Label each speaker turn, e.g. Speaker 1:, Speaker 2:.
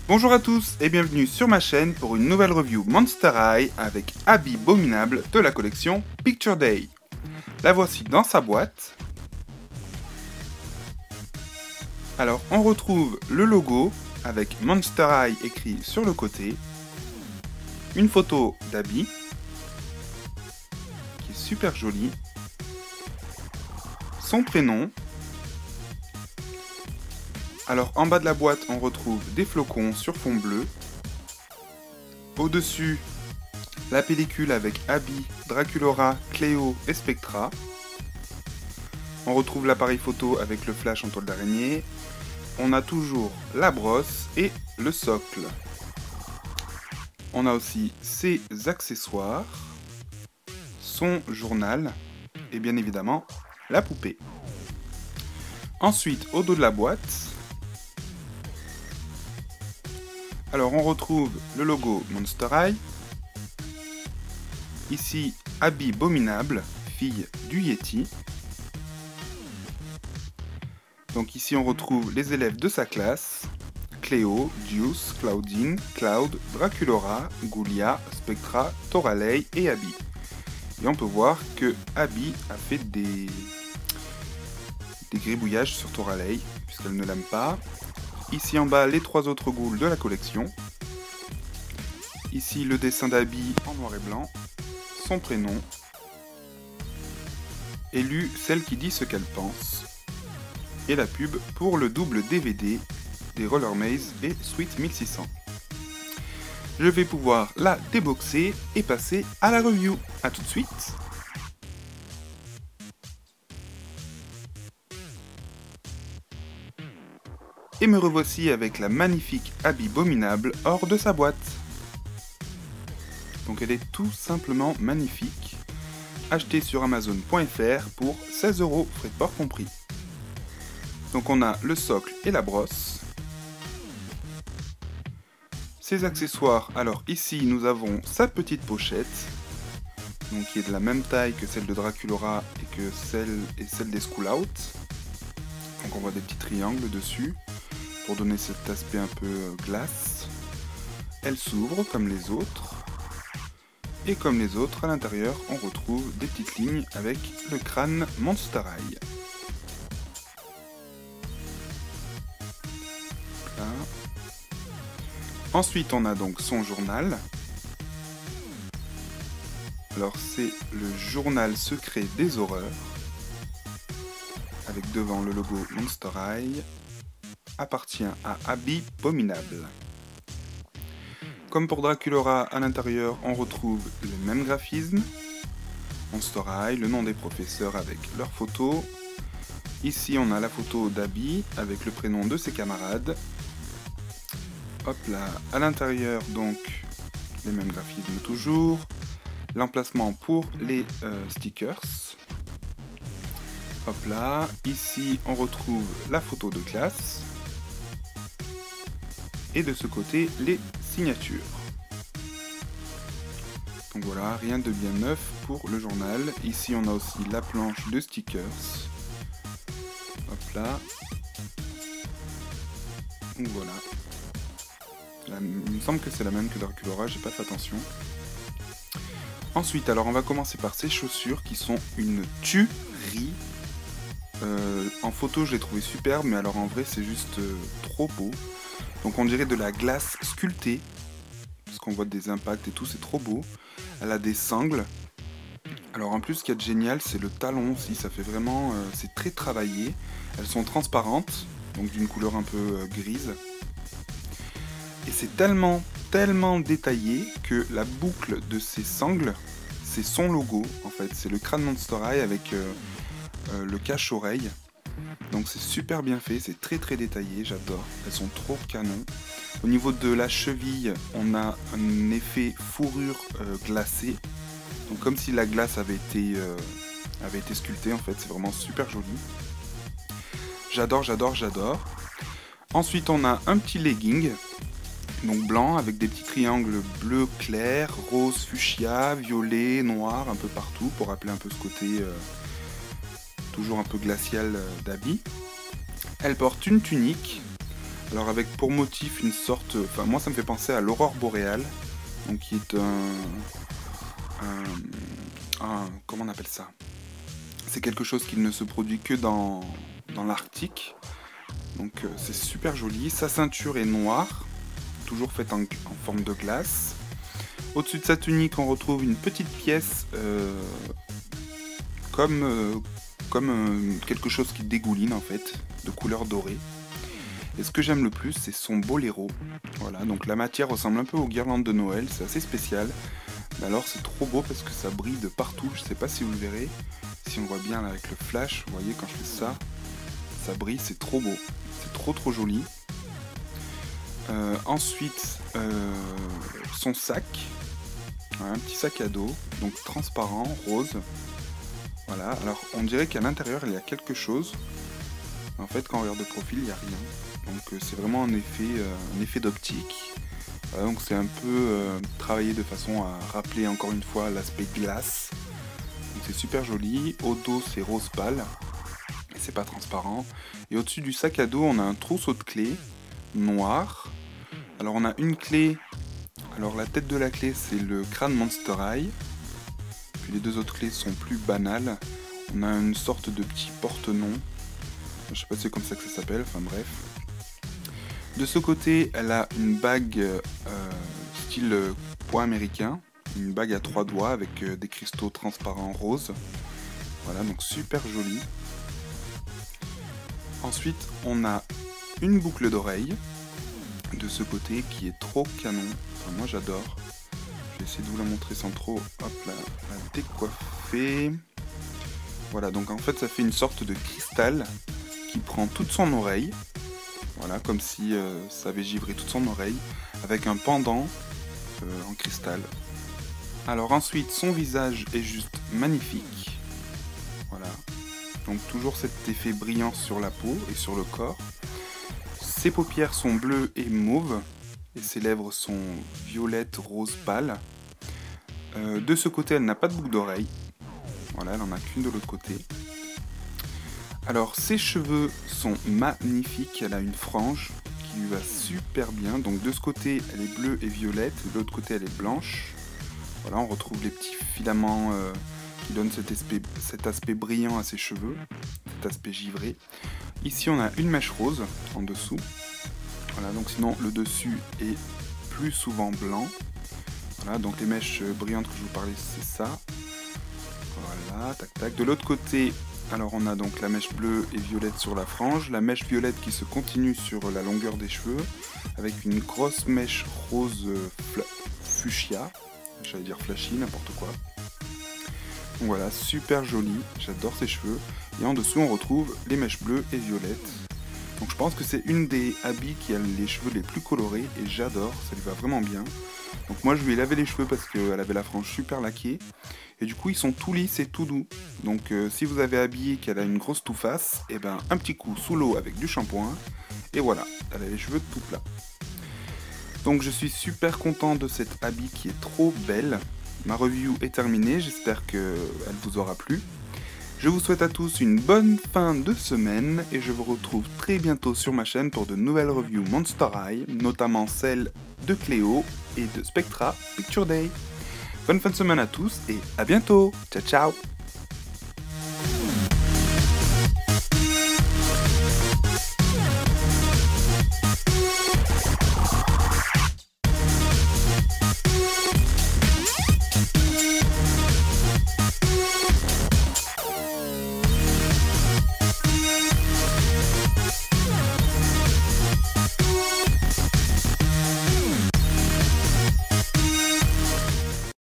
Speaker 1: Bonjour à tous et bienvenue sur ma chaîne pour une nouvelle review Monster High avec Abby Abominable de la collection Picture Day. La voici dans sa boîte. Alors on retrouve le logo avec Monster High écrit sur le côté, une photo d'Abby qui est super jolie, son prénom. Alors en bas de la boîte on retrouve des flocons sur fond bleu. Au-dessus, la pellicule avec Abby, Draculaura, Cléo et Spectra. On retrouve l'appareil photo avec le flash en toile d'araignée. On a toujours la brosse et le socle. On a aussi ses accessoires, son journal et bien évidemment la poupée. Ensuite, au dos de la boîte, alors on retrouve le logo Monster High. Ici, Abby Abominable, fille du Yeti. Donc ici on retrouve les élèves de sa classe, Cléo, Deuce, Claudine, Cloud, Draculaura, Goulia, Spectra, Toralei et Abby. Et on peut voir que Abby a fait des gribouillages sur Toralei, puisqu'elle ne l'aime pas. Ici en bas, les trois autres ghouls de la collection. Ici le dessin d'Abby en noir et blanc, son prénom, et lu celle qui dit ce qu'elle pense, et la pub pour le double DVD des Roller Maze et Sweet 1600. Je vais pouvoir la déboxer et passer à la review. A tout de suite. Et me revoici avec la magnifique Abby Abominable hors de sa boîte. Donc elle est tout simplement magnifique. Achetée sur Amazon.fr pour 16 €, frais de port compris. Donc on a le socle et la brosse. Ses accessoires, alors ici nous avons sa petite pochette, donc qui est de la même taille que celle de Draculaura et que celle des School Out. Donc on voit des petits triangles dessus pour donner cet aspect un peu glace. Elle s'ouvre comme les autres. Et comme les autres, à l'intérieur, on retrouve des petites lignes avec le crâne Monster High. Là. Ensuite, on a donc son journal. Alors, c'est le journal secret des horreurs. Avec devant le logo Monster High. Appartient à Abby Abominable. Comme pour Draculaura, à l'intérieur, on retrouve le même graphisme. Monster High, le nom des professeurs avec leurs photos. Ici, on a la photo d'Abby avec le prénom de ses camarades. Hop là, à l'intérieur, donc, les mêmes graphismes toujours. L'emplacement pour les stickers. Hop là, ici, on retrouve la photo de classe. Et de ce côté, les signatures. Donc voilà, rien de bien neuf pour le journal. Ici, on a aussi la planche de stickers. Hop là. Donc voilà. Il me semble que c'est la même que Draculaura, j'ai pas fait attention. Ensuite, alors on va commencer par ces chaussures qui sont une tuerie. En photo, je l'ai trouvé superbe, mais alors en vrai, c'est juste trop beau. Donc on dirait de la glace sculptée, parce qu'on voit des impacts et tout, c'est trop beau. Elle a des sangles. Alors en plus, ce qu'il y a de génial, c'est le talon aussi, ça fait vraiment... c'est très travaillé. Elles sont transparentes, donc d'une couleur un peu grise. Et c'est tellement détaillé que la boucle de ces sangles, c'est son logo, en fait. C'est le crâne Monster High avec le cache-oreille. Donc c'est super bien fait, c'est très détaillé, j'adore. Elles sont trop canon. Au niveau de la cheville, on a un effet fourrure glacée. Donc comme si la glace avait été sculptée en fait, c'est vraiment super joli. J'adore. Ensuite on a un petit legging, donc blanc avec des petits triangles bleu clair, rose fuchsia, violet, noir un peu partout pour rappeler un peu ce côté toujours un peu glacial d'Abby. Elle porte une tunique Alors avec pour motif une sorte... Enfin moi ça me fait penser à l'aurore boréale. Donc qui est comment on appelle ça? C'est quelque chose qui ne se produit que dans l'Arctique. Donc c'est super joli. Sa ceinture est noire, toujours faite en forme de glace. Au-dessus de sa tunique, on retrouve une petite pièce comme quelque chose qui dégouline en fait, de couleur dorée. Et ce que j'aime le plus, c'est son boléro. Voilà, donc la matière ressemble un peu aux guirlandes de Noël, c'est assez spécial. Mais alors c'est trop beau parce que ça brille de partout, je sais pas si vous le verrez. Si on voit bien là, avec le flash, vous voyez quand je fais ça, ça brille, c'est trop beau. C'est trop joli. Ensuite, son sac. Voilà, un petit sac à dos, donc transparent, rose. Voilà, alors on dirait qu'à l'intérieur il y a quelque chose. En fait, quand on regarde de profil, il n'y a rien. Donc c'est vraiment un effet d'optique. Voilà, donc c'est un peu travaillé de façon à rappeler encore une fois l'aspect glace. Donc c'est super joli. Au dos, c'est rose pâle. Et c'est pas transparent. Et au-dessus du sac à dos, on a un trousseau de clés noir. Alors on a une clé. Alors la tête de la clé, c'est le crâne Monster High. Puis les deux autres clés sont plus banales. On a une sorte de petit porte-nom. Je sais pas si c'est comme ça que ça s'appelle, enfin bref. De ce côté, elle a une bague style poids américain. Une bague à 3 doigts avec des cristaux transparents roses. Voilà, donc super joli. Ensuite, on a une boucle d'oreille de ce côté qui est trop canon. Enfin, moi j'adore. Je vais essayer de vous la montrer sans trop la décoiffer. Voilà, donc en fait ça fait une sorte de cristal qui prend toute son oreille. Voilà, comme si ça avait givré toute son oreille, avec un pendant en cristal. Alors ensuite, son visage est juste magnifique. Voilà, donc toujours cet effet brillant sur la peau et sur le corps. Ses paupières sont bleues et mauves, et ses lèvres sont violettes, rose pâle. De ce côté, elle n'a pas de boucle d'oreille. Voilà, elle en a qu'une de l'autre côté. Alors, ses cheveux sont magnifiques. Elle a une frange qui lui va super bien. Donc, de ce côté, elle est bleue et violette. De l'autre côté, elle est blanche. Voilà, on retrouve les petits filaments qui donnent cet aspect brillant à ses cheveux. Cet aspect givré. Ici, on a une mèche rose en dessous. Voilà, donc sinon, le dessus est plus souvent blanc. Voilà, donc les mèches brillantes que je vous parlais, c'est ça. Voilà, tac tac. De l'autre côté, alors on a donc la mèche bleue et violette sur la frange, la mèche violette qui se continue sur la longueur des cheveux, avec une grosse mèche rose fuchsia, j'allais dire flashy, n'importe quoi. Donc voilà, super joli, j'adore ses cheveux. Et en dessous on retrouve les mèches bleues et violettes. Donc je pense que c'est une des habits qui a les cheveux les plus colorés et j'adore, ça lui va vraiment bien. Donc moi je lui ai lavé les cheveux parce qu'elle avait la frange super laquée. Et du coup ils sont tout lisses et tout doux. Donc si vous avez habillé qu'elle a une grosse toufface, et ben un petit coup sous l'eau avec du shampoing. Et voilà, elle a les cheveux tout plats. Donc je suis super content de cette habit qui est trop belle. Ma review est terminée, j'espère qu'elle vous aura plu. Je vous souhaite à tous une bonne fin de semaine et je vous retrouve très bientôt sur ma chaîne pour de nouvelles reviews Monster High, notamment celle de Cléo et de Spectra Picture Day. Bonne fin de semaine à tous et à bientôt. Ciao ciao.